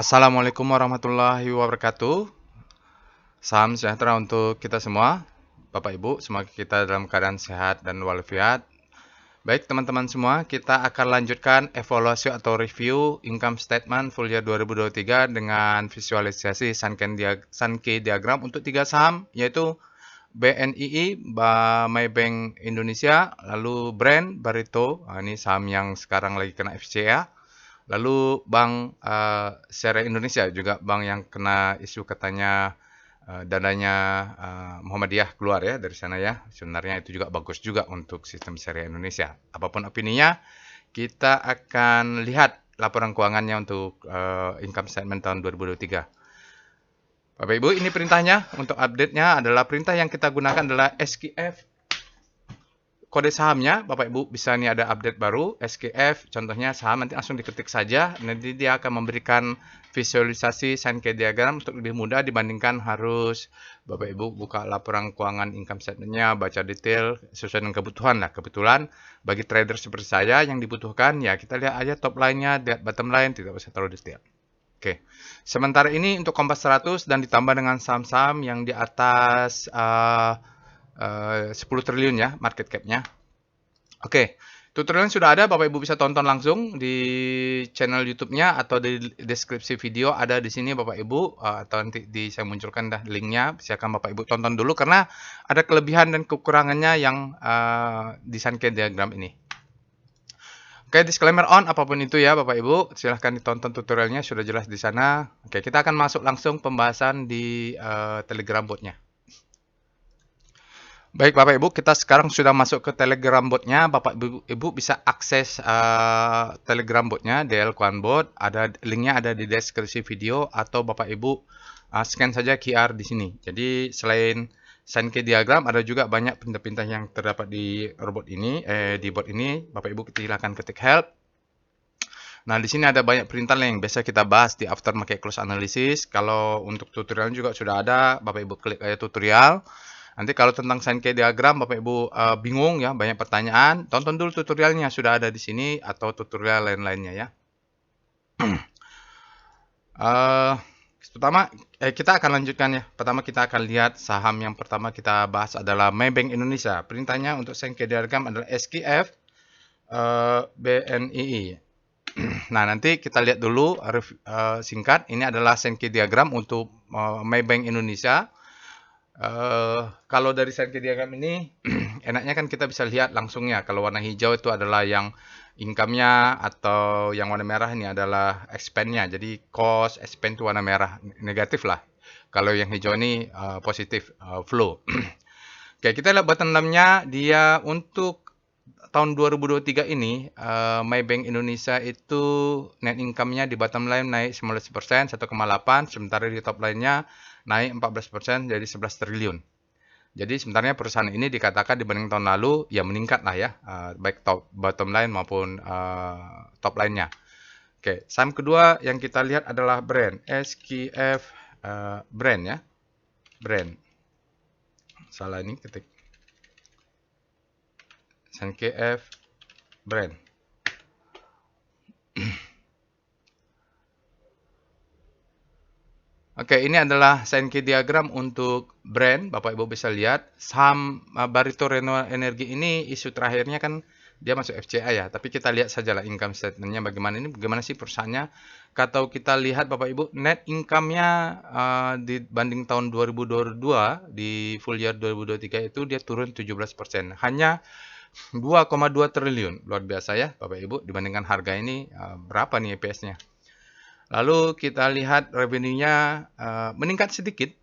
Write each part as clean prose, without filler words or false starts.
Assalamualaikum warahmatullahi wabarakatuh. Salam sejahtera untuk kita semua. Bapak Ibu, semoga kita dalam keadaan sehat dan walafiat. Baik teman-teman semua, kita akan lanjutkan evaluasi atau review income statement full year 2023 dengan visualisasi Sankey diagram untuk 3 saham, yaitu BNII, Maybank Indonesia, lalu Brand, Barito, ini saham yang sekarang lagi kena FCA. Lalu Bank Syariah Indonesia juga bank yang kena isu katanya dananya Muhammadiyah keluar ya dari sana ya. Sebenarnya itu juga bagus juga untuk sistem syariah Indonesia. Apapun opininya, kita akan lihat laporan keuangannya untuk income statement tahun 2023. Bapak Ibu, ini perintahnya. Untuk update-nya adalah perintah yang kita gunakan adalah SKF kode sahamnya. Bapak Ibu bisa nih ada update baru SKF, contohnya saham, nanti langsung diketik saja, nanti dia akan memberikan visualisasi Sankey diagram untuk lebih mudah dibandingkan harus Bapak Ibu buka laporan keuangan income statement-nya, baca detail sesuai dengan kebutuhan lah. Kebetulan bagi trader seperti saya yang dibutuhkan ya kita lihat aja top line-nya, lihat bottom line, tidak usah terlalu detail. Oke, sementara ini untuk Kompas 100 dan ditambah dengan saham-saham yang di atas 10 triliun ya market cap-nya. Oke, tutorialnya sudah ada, Bapak Ibu bisa tonton langsung di channel YouTube-nya atau di deskripsi video ada di sini Bapak Ibu, atau nanti saya munculkan dah linknya, silakan Bapak Ibu tonton dulu karena ada kelebihan dan kekurangannya yang di Sankey diagram ini. Oke, disclaimer on apapun itu ya Bapak Ibu, silahkan ditonton tutorialnya sudah jelas di sana. Oke, kita akan masuk langsung pembahasan di Telegram bot-nya. Baik Bapak Ibu, kita sekarang sudah masuk ke Telegram bot-nya. Bapak Ibu bisa akses Telegram bot-nya, DL Kuan Bot. Ada linknya ada di deskripsi video atau Bapak Ibu scan saja QR di sini. Jadi selain Sankey diagram ada juga banyak perintah-perintah yang terdapat di robot ini, di bot ini. Bapak Ibu silakan ketik help. Nah, di sini ada banyak perintah yang biasa kita bahas di aftermarket close analysis. Kalau untuk tutorial juga sudah ada, Bapak Ibu klik aja tutorial. Nanti kalau tentang Sankey diagram Bapak Ibu bingung ya, banyak pertanyaan, tonton dulu tutorialnya sudah ada di sini atau tutorial lain-lainnya ya. Pertama kita akan lanjutkan ya. Pertama kita akan lihat saham yang pertama kita bahas adalah Maybank Indonesia. Perintahnya untuk Sankey diagram adalah SKF BNII. Nah, nanti kita lihat dulu singkat. Ini adalah Sankey diagram untuk Maybank Indonesia. Kalau dari Sankey diagram ini enaknya kan kita bisa lihat langsungnya. Kalau warna hijau itu adalah yang income-nya, atau yang warna merah ini adalah expense-nya. Jadi cost, expense itu warna merah, negatif lah. Kalau yang hijau ini positif, flow. Oke, kita lihat bottom line-nya. Dia untuk tahun 2023 ini Maybank Indonesia itu net income-nya di bottom line naik 19%, 1,8, sementara di top line-nya naik 14% jadi 11 triliun. Jadi sebenarnya perusahaan ini dikatakan dibanding tahun lalu ya meningkat lah ya, baik bottom line maupun top line-nya. Oke, saham kedua yang kita lihat adalah Brand, SKF Brand ya. Brand. Salah ini ketik. SKF Brand. Oke, ini adalah Sankey diagram untuk Brand. Bapak Ibu bisa lihat saham Barito Renewable Energy ini isu terakhirnya kan dia masuk FCA ya. Tapi kita lihat sajalah income statement-nya bagaimana, ini bagaimana sih perusahaannya. Kalau kita lihat Bapak Ibu, net income-nya dibanding tahun 2022 di full year 2023 itu dia turun 17%. Hanya 2,2 triliun. Luar biasa ya Bapak Ibu, dibandingkan harga ini berapa nih EPS-nya. Lalu kita lihat revenue-nya meningkat sedikit,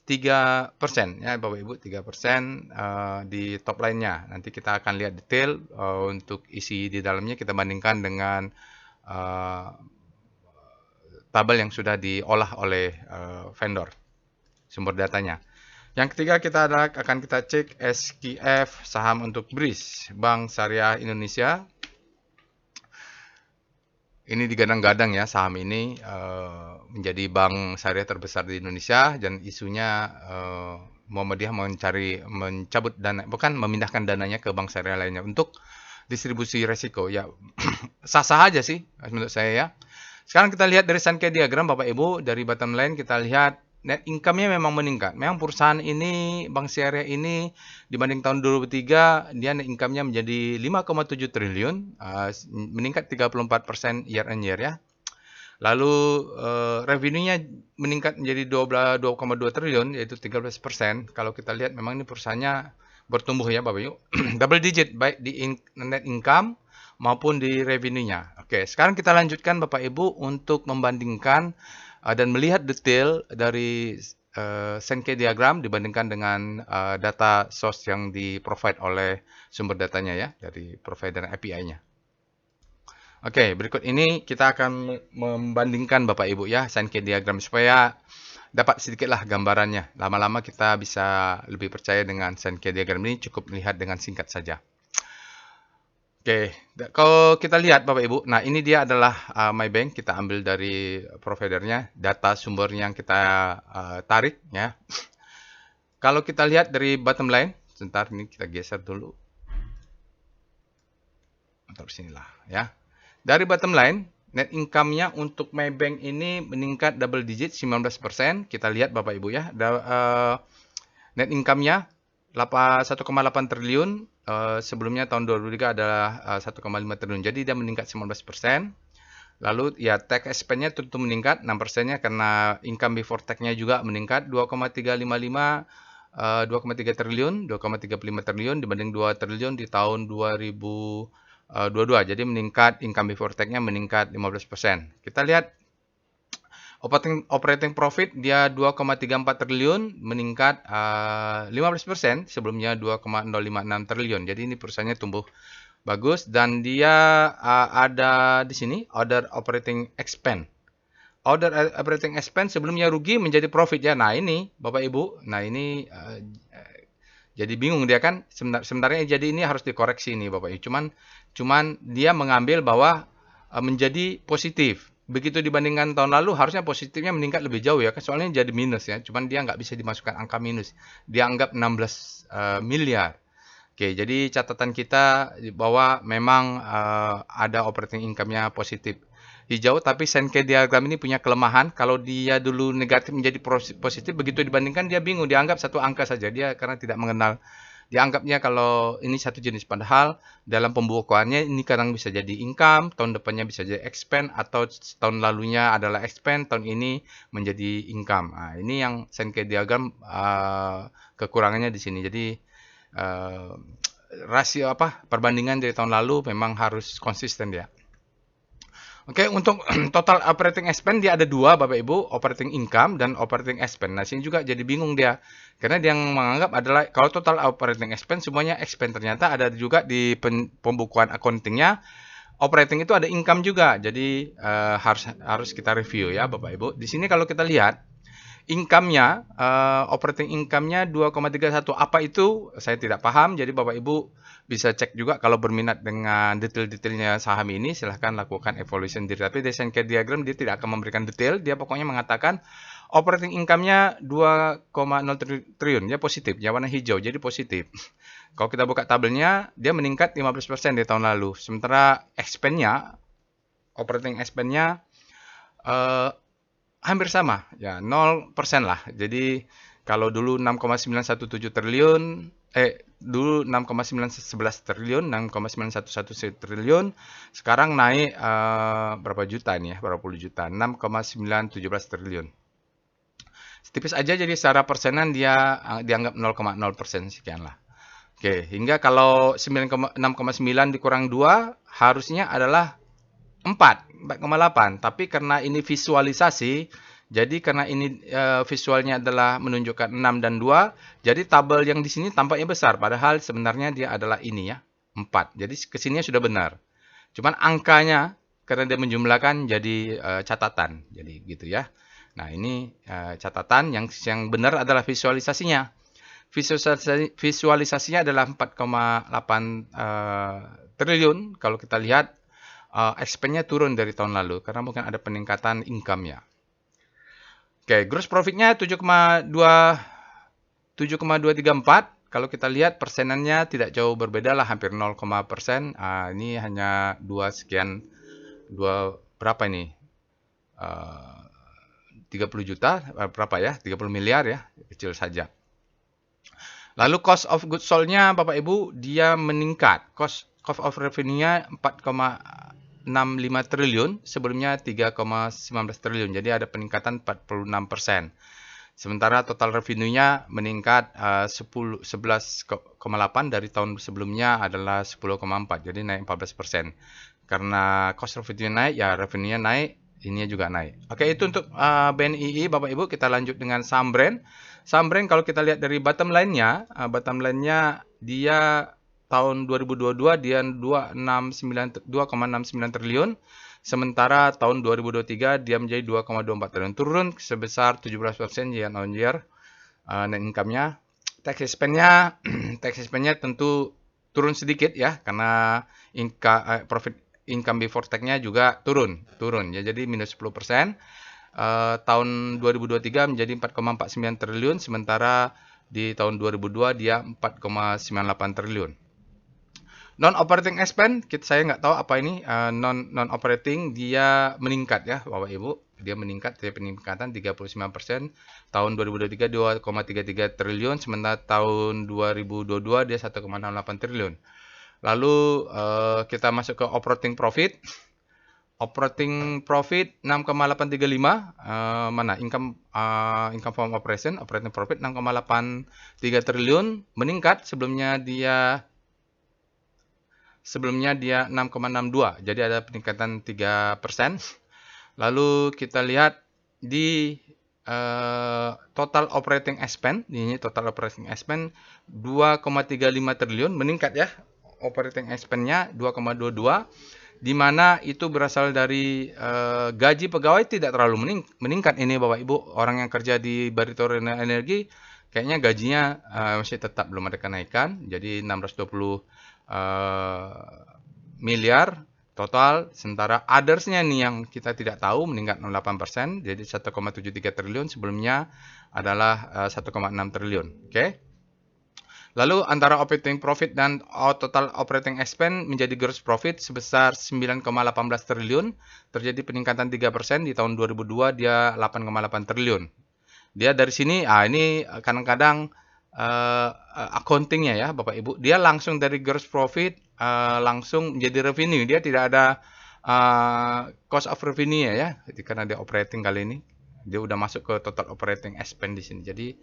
3% ya Bapak Ibu, 3% di top line-nya. Nanti kita akan lihat detail untuk isi di dalamnya, kita bandingkan dengan tabel yang sudah diolah oleh vendor, sumber datanya. Yang ketiga kita akan kita cek SKF saham untuk BRIS, Bank Syariah Indonesia. Ini digadang-gadang ya saham ini menjadi bank syariah terbesar di Indonesia, dan isunya Muhammadiyah mencabut dana, bukan memindahkan dananya ke bank syariah lainnya untuk distribusi resiko. Ya sah-sah aja sih menurut saya ya. Sekarang kita lihat dari Sankey diagram Bapak Ibu, dari bottom line kita lihat net income-nya memang meningkat. Memang perusahaan ini, Bank Syariah ini dibanding tahun 2023 dia net income-nya menjadi 5,7 triliun, meningkat 34% year on year ya. Lalu revenue-nya meningkat menjadi 2,2 triliun yaitu 13%. Kalau kita lihat memang ini perusahaannya bertumbuh ya Bapak Ibu. Double digit baik di net income maupun di revenue-nya. Oke, sekarang kita lanjutkan Bapak Ibu untuk membandingkan dan melihat detail dari Sankey diagram dibandingkan dengan data source yang di-provide oleh sumber datanya ya, dari provider API-nya. Oke, berikut ini kita akan membandingkan Bapak Ibu ya, Sankey diagram supaya dapat sedikitlah gambarannya. Lama-lama kita bisa lebih percaya dengan Sankey diagram ini, cukup melihat dengan singkat saja. Oke, kalau kita lihat Bapak Ibu, nah ini dia adalah MyBank, kita ambil dari providernya, data sumber yang kita tarik ya. Kalau kita lihat dari bottom line, sebentar ini kita geser dulu. Taruh sinilah ya. Dari bottom line, net income-nya untuk MyBank ini meningkat double digit 19%. Kita lihat Bapak Ibu ya. Net income-nya 1,8 triliun. Sebelumnya tahun 2023 adalah 1,5 triliun. Jadi dia meningkat 19%. Lalu ya tax expense-nya tentu meningkat 6%-nya karena income before tax-nya juga meningkat 2,355 2,3 triliun, 2,35 triliun dibanding 2 triliun di tahun 2022. Jadi meningkat income before tax-nya meningkat 15%. Kita lihat operating profit dia 2,34 triliun meningkat 15%, sebelumnya 2,056 triliun. Jadi ini perusahaannya tumbuh bagus dan dia ada di sini other operating expense. Other operating expense sebelumnya rugi menjadi profit ya. Nah, ini Bapak Ibu, nah ini jadi bingung dia kan sebenarnya, jadi ini harus dikoreksi ini Bapak Ibu. Cuman dia mengambil bahwa menjadi positif. Begitu dibandingkan tahun lalu harusnya positifnya meningkat lebih jauh ya, soalnya jadi minus ya. Cuman dia nggak bisa dimasukkan angka minus. Dia anggap 16 miliar. Oke, jadi catatan kita bahwa memang ada operating income-nya positif. Hijau, tapi Sankey diagram ini punya kelemahan. Kalau dia dulu negatif menjadi positif, begitu dibandingkan dia bingung. Dia anggap satu angka saja. Dia karena tidak mengenal, dianggapnya kalau ini satu jenis, padahal dalam pembukuannya ini kadang bisa jadi income, tahun depannya bisa jadi expense, atau tahun lalunya adalah expense, tahun ini menjadi income. Nah, ini yang Sankey diagram kekurangannya di sini. Jadi rasio perbandingan dari tahun lalu memang harus konsisten ya. Oke, untuk total operating expense dia ada dua Bapak Ibu, operating income dan operating expense. Nah, sini juga jadi bingung dia. Karena dia yang menganggap adalah kalau total operating expense semuanya expense, ternyata ada juga di pembukuan accountingnya operating itu ada income juga. Jadi harus kita review ya Bapak Ibu. Di sini kalau kita lihat income-nya, operating income-nya 2,31. Apa itu? Saya tidak paham. Jadi Bapak Ibu bisa cek juga kalau berminat dengan detail-detailnya saham ini, silahkan lakukan evaluation diri. Tapi di Sankey diagram dia tidak akan memberikan detail, dia pokoknya mengatakan operating income-nya 2,0 triliun, dia positif, ya warna hijau, jadi positif. Kalau kita buka tabelnya, dia meningkat 15% di tahun lalu. Sementara expense-nya, operating expense-nya hampir sama, ya 0% lah. Jadi kalau dulu 6,917 triliun, dulu 6,911 triliun, 6,911 triliun, sekarang naik berapa juta ini ya, berapa puluh juta, 6,917 triliun. Tipis aja, jadi secara persenan dia dianggap 0,0% sekian lah. Oke, hingga kalau 6,9 dikurang 2 harusnya adalah 4,8. Tapi karena ini visualisasi, jadi karena ini visualnya adalah menunjukkan 6 dan 2, jadi tabel yang di sini tampaknya besar, padahal sebenarnya dia adalah ini ya, 4. Jadi kesininya sudah benar. Cuman angkanya karena dia menjumlahkan jadi catatan. Jadi gitu ya. Nah, ini catatan yang benar adalah visualisasinya. Visualisasinya adalah 4,8 triliun. Kalau kita lihat expense-nya turun dari tahun lalu karena mungkin ada peningkatan income-nya. Oke, gross profit-nya 7,234. Kalau kita lihat persenannya tidak jauh berbeda lah, hampir 0,%. Ini hanya 2 berapa ini? 30 juta, berapa ya? 30 miliar ya, kecil saja. Lalu cost of goods sold-nya Bapak Ibu dia meningkat. Cost of revenue-nya 4,65 triliun, sebelumnya 3,19 triliun. Jadi ada peningkatan 46%. Sementara total revenue-nya meningkat 11,8 dari tahun sebelumnya adalah 10,4. Jadi naik 14%. Karena cost revenue naik, ya revenue-nya naik, ininya juga naik. Oke, itu untuk BNII Bapak Ibu. Kita lanjut dengan saham brand. Saham brand kalau kita lihat dari bottom line-nya, dia tahun 2022 dia 2,69 triliun. Sementara tahun 2023 dia menjadi 2,24 triliun. Turun sebesar 17% year on year net income-nya. Tax expense-nya tentu turun sedikit ya, karena profit income before tax-nya juga turun ya, jadi minus 10%. Tahun 2023 menjadi 4,49 triliun, sementara di tahun 2002 dia 4,98 triliun. Non-operating expense, saya nggak tahu apa ini, non-operating dia meningkat ya Bapak Ibu. Dia meningkat, jadi peningkatan 39%. Tahun 2023 2,33 triliun, sementara tahun 2022 dia 1,68 triliun. Lalu kita masuk ke operating profit. Operating profit 6,835, mana income from operation, operating profit 6,83 triliun, meningkat, sebelumnya dia 6,62, jadi ada peningkatan 3%. Lalu kita lihat di total operating expense, ini total operating expense 2,35 triliun, meningkat ya, operating expense-nya 2,22, di mana itu berasal dari gaji pegawai tidak terlalu meningkat ini Bapak Ibu. Orang yang kerja di Barito Renewable Energy kayaknya gajinya masih tetap belum ada kenaikan, jadi 620 miliar total. Sementara others-nya nih yang kita tidak tahu meningkat 08%, jadi 1,73 triliun, sebelumnya adalah 1,6 triliun. Oke. Lalu antara operating profit dan total operating expense menjadi gross profit sebesar 9,18 triliun, terjadi peningkatan 3%. Di tahun 2002 dia 8,8 triliun. Dia dari sini, ini kadang-kadang accounting-nya ya Bapak Ibu, dia langsung dari gross profit langsung menjadi revenue. Dia tidak ada cost of revenue ya, karena dia operating kali ini. Dia udah masuk ke total operating expense di sini. Jadi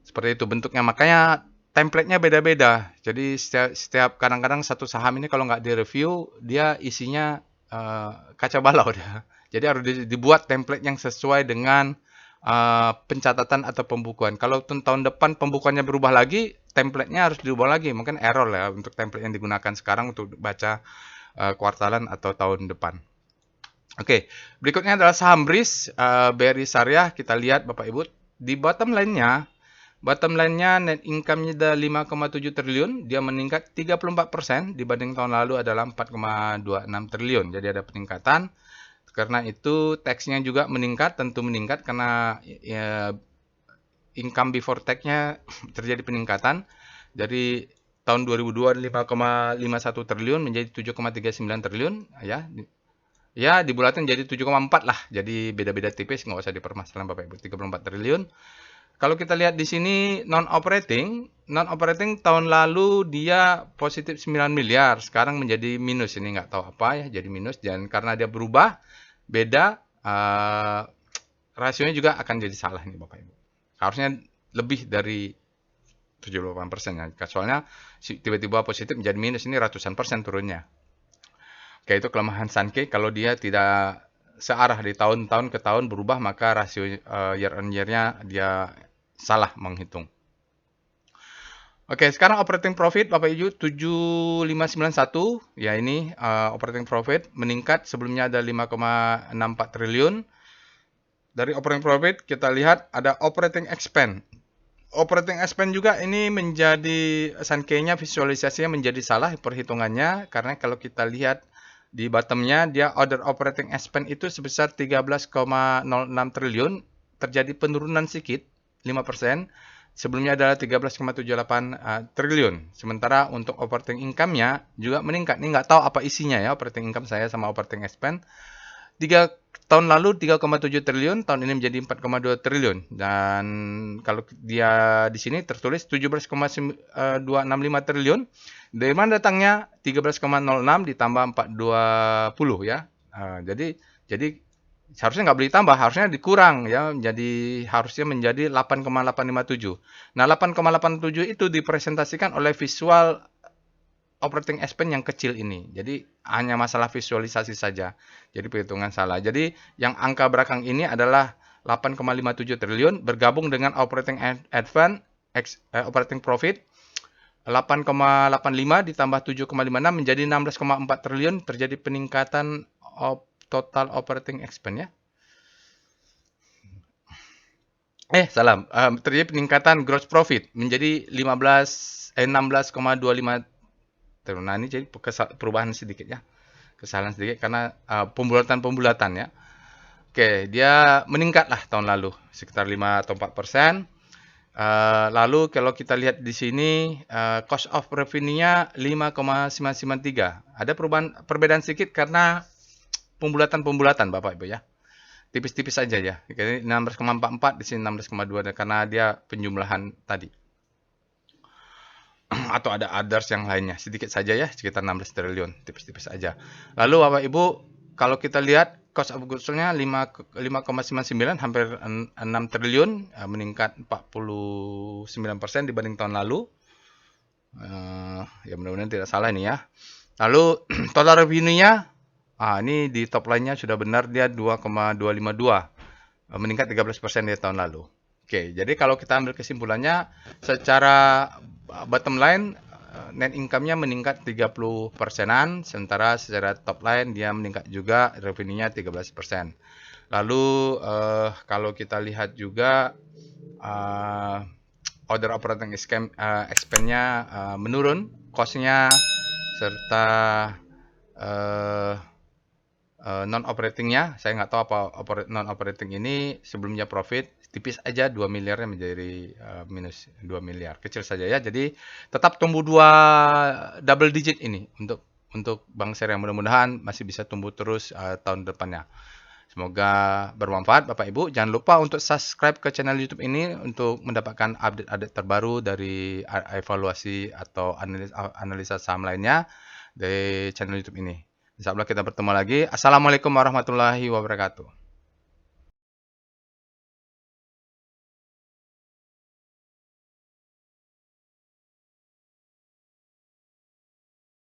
seperti itu bentuknya, makanya template-nya beda-beda. Jadi setiap kadang-kadang satu saham ini kalau nggak direview, dia isinya kacau balau dah. Jadi harus dibuat template yang sesuai dengan pencatatan atau pembukuan. Kalau tahun depan pembukuannya berubah lagi, template-nya harus diubah lagi. Mungkin error ya untuk template yang digunakan sekarang untuk baca kuartalan atau tahun depan. Oke, berikutnya adalah saham BRIS, BRI Syariah. Kita lihat Bapak Ibu, di bottom line-nya net income-nya ada 5,7 triliun, dia meningkat 34% dibanding tahun lalu adalah 4,26 triliun. Jadi ada peningkatan. Karena itu tax-nya juga meningkat, tentu meningkat karena ya, income before tax-nya terjadi peningkatan. Jadi tahun 2002 5,51 triliun menjadi 7,39 triliun ya. Ya, dibulatin jadi 7,4 lah. Jadi beda-beda tipis, nggak usah dipermasalahan Bapak Ibu. 34 triliun. Kalau kita lihat di sini non-operating tahun lalu dia positif 9 miliar, sekarang menjadi minus. Ini nggak tahu apa ya, jadi minus. Dan karena dia berubah, beda, rasionya juga akan jadi salah nih Bapak Ibu. Harusnya lebih dari 78% ya. Soalnya tiba-tiba positif menjadi minus, ini ratusan persen turunnya. Oke, itu kelemahan Sankei. Kalau dia tidak searah di tahun-tahun ke tahun berubah, maka rasio year on year-nya dia salah menghitung. Oke, sekarang operating profit Bapak Ibu 7591 ya, ini operating profit meningkat, sebelumnya ada 5,64 triliun. Dari operating profit kita lihat ada operating expense. Operating expense juga ini menjadi Sankei-nya visualisasinya menjadi salah perhitungannya, karena kalau kita lihat di bottom-nya dia other operating expense itu sebesar 13,06 triliun, terjadi penurunan sedikit 5%. Sebelumnya adalah 13,78 triliun. Sementara untuk operating income-nya juga meningkat. Ini nggak tahu apa isinya ya, operating income saya sama operating expense. tahun lalu 3,7 triliun, tahun ini menjadi 4,2 triliun. Dan kalau dia di sini tertulis 17,265 triliun. Dari mana datangnya? 13,06 ditambah 420 ya. Jadi seharusnya nggak boleh ditambah, harusnya dikurang ya. Harusnya menjadi 8,857. Nah, 8,87 itu dipresentasikan oleh visual operating expense yang kecil ini. Jadi hanya masalah visualisasi saja. Jadi perhitungan salah. Jadi yang angka belakang ini adalah 8,57 triliun bergabung dengan operating expense, operating profit 8,85 ditambah 7,56 menjadi 16,4 triliun, terjadi peningkatan total operating expense ya. Salah. Terjadi peningkatan gross profit menjadi 16,25 triliun. Nah, ini jadi perubahan sedikit ya. Kesalahan sedikit karena pembulatan ya. Oke, dia meningkat lah tahun lalu sekitar 5 atau 4%. Lalu kalau kita lihat di sini cost of revenue-nya 5,993. Ada perbedaan sedikit karena pembulatan Bapak Ibu ya. Tipis-tipis saja ya. Jadi 16,44 di sini 16,2 karena dia penjumlahan tadi. Atau ada others yang lainnya. Sedikit saja ya, sekitar 16 triliun, tipis-tipis saja. Lalu Bapak Ibu, kalau kita lihat cost of goods sold-nya 5,99 hampir 6 triliun, meningkat 49% dibanding tahun lalu. Ya mudah-mudahan tidak salah ini ya. Lalu total revenue-nya ini di top line-nya sudah benar, dia 2,252, meningkat 13% dari tahun lalu. Oke, jadi kalau kita ambil kesimpulannya, secara bottom line net income-nya meningkat 30%-an, sementara secara top line dia meningkat juga, revenue-nya 13%. Lalu kalau kita lihat juga other operating expense-nya menurun, cost-nya serta non-operatingnya, saya nggak tahu apa non-operating ini, sebelumnya profit, tipis aja 2 miliarnya menjadi minus 2 miliar. Kecil saja ya, jadi tetap tumbuh double digit ini untuk Bank Syariah. Mudah-mudahan masih bisa tumbuh terus tahun depannya. Semoga bermanfaat Bapak Ibu. Jangan lupa untuk subscribe ke channel YouTube ini untuk mendapatkan update-update terbaru dari evaluasi atau analisa saham lainnya dari channel YouTube ini. Insyaallah kita bertemu lagi. Assalamualaikum warahmatullahi wabarakatuh.